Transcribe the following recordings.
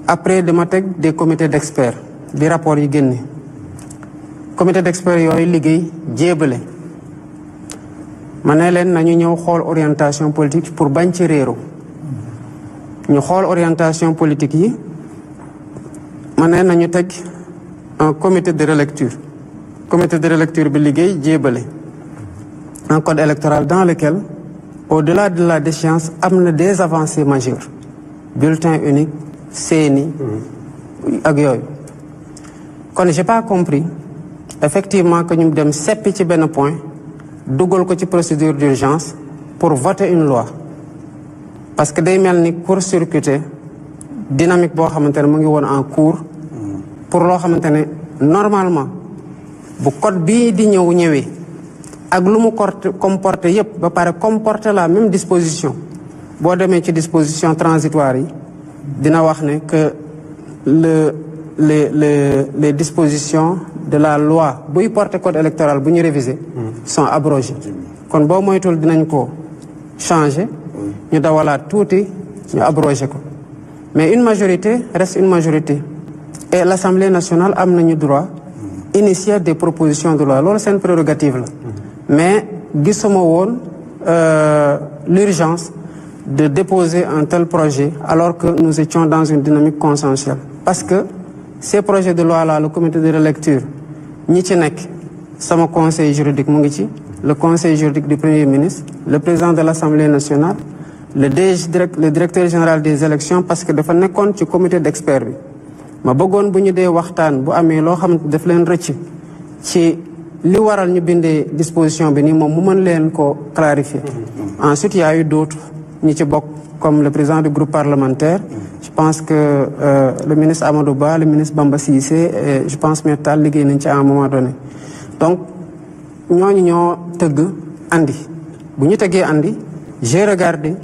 après dama teg des comités d'experts bi rapport yi génne comité d'experts yooyu liggéey jéebale ma ne leen nañu ñëw xool orientation politique pour bañ ci réero ñu xool orientation politique yi ma ne nañu teg un comité de relecture bi liggéey jéebale un code électoral dans lequel au-delà de la déchéance am na des avancées majeures bulletin unique CENI ak yooyu kon j'ai pas compris effectivement que ñu dem seppi ci benn point dugal ko ci procédure d'urgence pour voter une loi parce que day mel ni court-circuiter dynamique boo xamante ne mu ngi woon en cours pour loo xamante ne normalement bu code bii di ñëwee ak lu mu comporter yépp ba pare comporter la même disposition boo demee ci disposition transitoire yi dina wax ne que les dispositions de la loi buy porter code électoral bu ñu réviser sont abrogées kon boo moytul dinañ ko changer ñu dawalaat tuuti ñu abroger ko mais une majorité reste une majorité et l'Assemblée nationale am nañu droit initier des propositions de loi loolu seen prérogative la mais gisuma woon l'urgence de déposer un tel projet alors que nous étions dans une dynamique consensuelle parce que ces projets de loi là le comité de relecture ñi ci nekk sama conseil juridique mu ngi ci le conseil juridique du premier ministre le président de l'Assemblée nationale le directeur général des élections parce que dafa nekkoon ci comité d'experts bi ma bëggoon bu ñu dee waxtaan bu amee loo xam ne daf leen rëcc ci li waral ñu bindee disposition bi nii moom mu mën leen ko clarifier ensuite il y a eu d'autres ñi ci bokk comme le président du groupe parlementaire je pense que le ministre Amadou Ba le ministre Bamba Cissé et je pense Maître Tall liggéey nañ ci à un moment donné donc ñooñu ñoo tëgg andi bu ñu tëggee andi j'ai regardé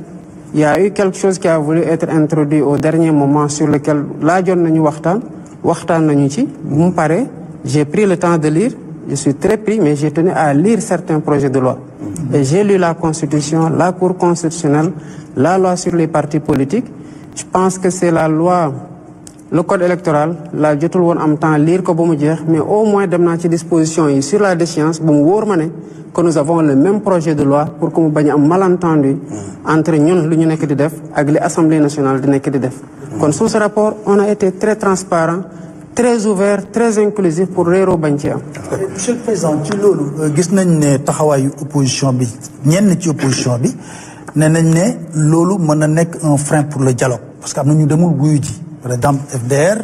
il y a eu quelque chose qui a voulu être introduit au dernier moment sur lequel laajoon nañu waxtaan nañu ci bu mu paree j'ai pris le temps de lire je suis très pris mais j'ai tenu à lire certains projets de loi et j'ai lu la constitution la cour constitutionnelle la loi sur les partis politiques je pense que c'est la loi le code électoral la jotul woon am temps lire ko ba mu jeex mais au moins dem naa ci disposition yi sur la déchéance bu mu wóor ma ne que nous avons le même projet de loi pour que mu bañ a am malentendu entre ñun lu ñu nekk di def ak li Assemblée nationale di nekk di def kon sous ce rapport on a été très transparent très ouvert très inclusif pour réeroo bañ ci am. Monsieur le Président ci loolu gis nañ ne taxawaayu opposition bi ñenn ci opposition bi ne nañ ne loolu mën na nekk un frein pour le dialogue parce que am na ñu demul wuyu ji par exemple FDR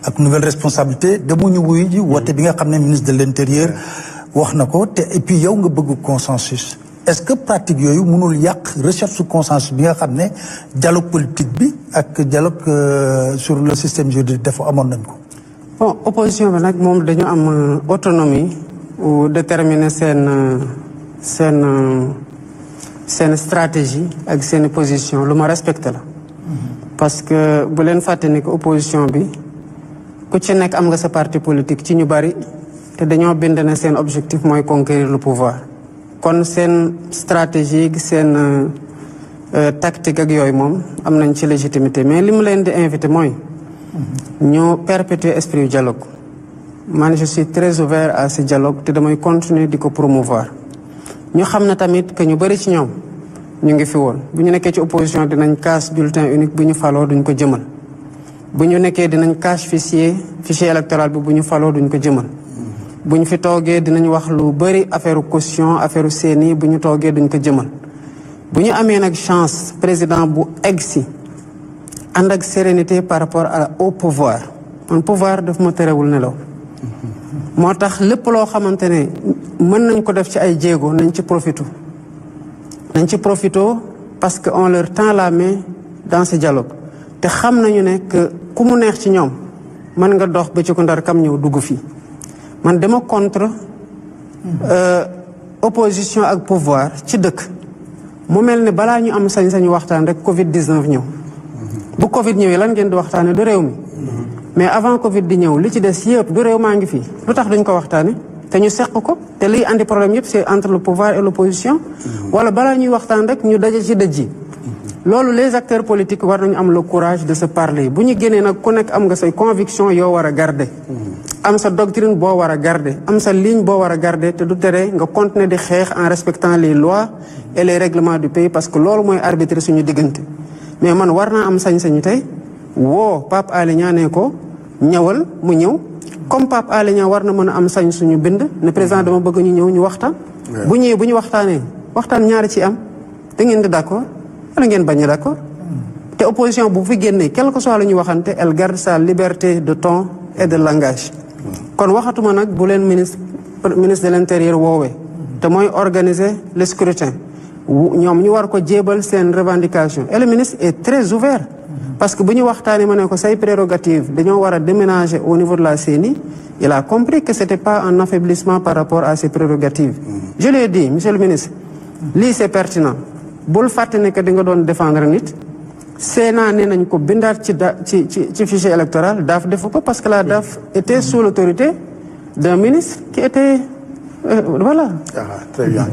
ak nouvelle responsabilité demuñu wuyu ji woote bi nga xam ne ministre de l'Intérieur wax na ko te et puis yow nga bëgg consensus est-ce que pratique yooyu mënul yàq recherche su consensus bi nga xam ne dialogue politique bi ak dialogue sur le système juridique dafa amoon nañ ko. bon opposition bi nag moom dañu am autonomie ou déterminer seen stratégie ak seen position lu ma respecté la. parce que bu leen fàtte ni que opposition bi ku ci nekk am nga sa parti politique ci ñu bari te dañoo bind ne seen objectif mooy conquérir le pouvoir kon seen stratégie seen tactique ak yooyu moom am nañ ci légitimité mais li mu leen di invité mooy ñu perpétuer esprit dialogue man je suis très ouvert à ce dialogue te damay continuer di ko promouvoir ñu xam na tamit que ñu bari ci ñoom ñu ngi fi woon bu ñu nekkee ci opposition dinañ casse bulletin unique bu ñu faloo duñ ko jëmal bu ñu nekkee dinañ casse fichier électoral bi bu ñu faloo duñ ko jëmal bu ñu fi toogee dinañ wax lu bari affaire caution affaire CENI bu ñu toogee duñ ko jëmal bu ñu amee nag chance président bu egg si ànd ak sérénité par rapport au pouvoir man pouvoir daf ma terewul nelaw moo tax lépp loo xamante ne mën nañ ko def ci ay jéego nañ ci profito parce que on leur tend la main dans ce dialogue te xam nañu ne que ku mu neex ci ñoom mën nga dox ba ci ko ndar kam ñëw dugg fii man dama contre opposition ak pouvoir ci dëkk mu mel ni balaa ñu am sañ-sañu waxtaan rek Covid-19 ñëw bu Covid ñëwee lan ngeen di waxtaane du réew mi mais avant Covid di ñëw li ci des yëpp du réew maa ngi fii lu tax duñ ko waxtaane te ñu seq ko te liy andi problème yëpp c'est entre le pouvoir et l'opposition wala balaa ñuy waxtaan rek ñu daje ci dëj yi loolu les acteurs politiques war nañu am le courage de se parler bu ñu génnee nag ku nekk am nga say conviction yoo war a garder. am sa doctrine boo war a garder am sa ligne boo war a garder te du tere nga continuer di xeex en respectant les lois et les règlements du pays parce que loolu mooy arbitrer suñu diggante. mais man war naa am sañ-sañu tey woo Pape Alé Niang ne ko ñëwal mu ñëw comme Pape Alé Niang war na mën a am sañ suñu bind ne président dama bëgg ñu ñëw ñu waxtaan. bu ñëwee bu ñu waxtaanee waxtaan ñaari ci am da ngeen di d'accord wala ngeen bañ a d'accord. te opposition bu fi génnee quel que soit lu ñu waxante elle garde sa liberté de ton et de langage. kon waxatuma nag bu leen ministre de l'intérieur woowee. te mooy organiser le scrutin. ñoom ñu war ko jébal seen revendication et le ministre est très ouvert. parce que bu ñu waxtaanee ma ne ko say prérogatives dañoo war a déménager au niveau de la CENI. il a compris que c'était pas un affaiblissement par rapport à ses prérogatives. je lui ai dit monsieur le ministre. lii c'est pertinent. bul fàtte ne que di nga doon défendre nit. Sénat nee nañ ko bindaat ci fichier électoral DAF defu ko parce que la DAF était sous l'autorité d'un ministre qui était voilà. Très bien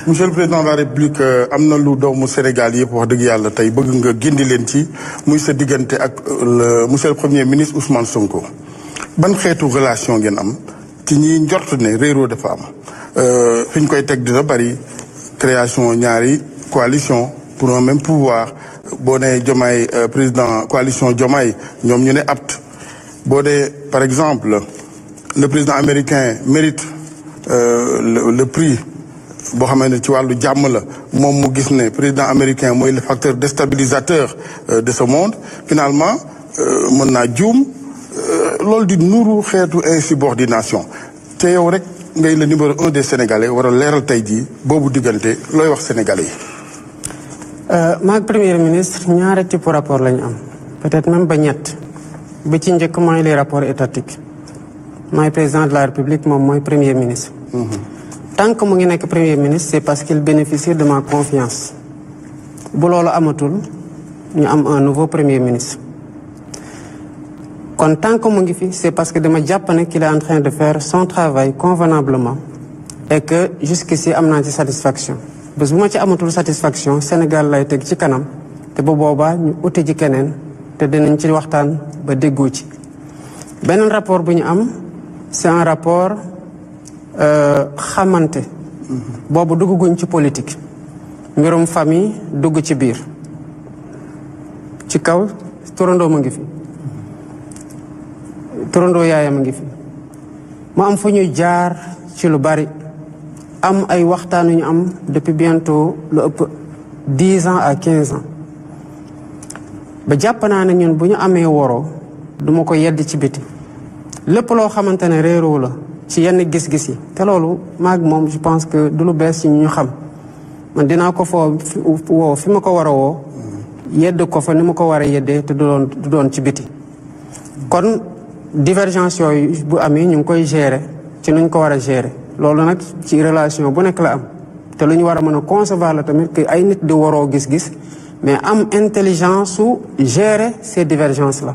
monsieur le président de la République am na lu doomu Sénégal yëpp wax dëgg yàlla tey bëgg nga gindi leen ci muy sa diggante ak monsieur le premier ministre Ousmane Sonko. ban xeetu relation ngeen am ci ñi njort ne réeroo dafa am fi ñu koy teg dina bari création ñaari coalition pour un même pouvoir boo nee Diomaye président coalition Diomaye ñoom ñu ne apte boo dee par exemple le président américain mérite le prix boo xamante ne ci wàllu jàmm la moom mu gis ne président américain mooy le facteur déstabilisateur de ce monde finalement mën naa juum loolu di nuru xeetu insubordination te yow rek ngay le numéro 1 des Sénégalais war a leeral tey jii boobu diggante looy wax Sénégalais yi. maag premier ministre ñaari type rapport lañu am peut-être même ba ñett bi ci njëkk mooy les rapports étatiques mooy président de la République moom mooy premier ministre. tant que mu ngi nekk premier ministre c'est parce qu'il bénéficie de ma confiance bu loolu amatul ñu am un nouveau premier ministre. kon tant que mu ngi fi c'est parce que dama jàpp ne qu'il est en train de faire son travail convenablement et que jusqu'ici am naa ci satisfaction. bés bu ma ci amatul satisfaction Sénégal lay teg ci kanam te bu boobaa ñu uti ji keneen te dinañ ci waxtaan ba déggoo ci. beneen rapport bu ñu am c'est un rapport xamante. boobu dugguñ ci politique. mbirum famille dugg ci biir. ci kaw turandoo mu ngi fi. turandoo yaayam a ngi fi. mu am fu ñu jaar ci lu bari. am ay waxtaan yu ñu am depuis bientôt lu ëpp 10 ans à 15 ans ba jàpp naa ne ñun bu ñu amee woroo duma ko yedd ci biti lépp loo xamante ne réeroo la ci yenn gis-gis yi te loolu maag moom je pense que du lu bees ci ñu xam man dinaa ko woo fi ma ko war a woo yedd ko fa ni ma ko war a yeddee te du doon ci biti kon divergence yooyu bu amee ñu ngi koy gérer ci nuñ ko war a gérer loolu nag ci relation bu nekk la am te lu ñu war a mën a concevoir la tamit que ay nit di waroo gis-gis mais am intelligence su gérer ces divergences là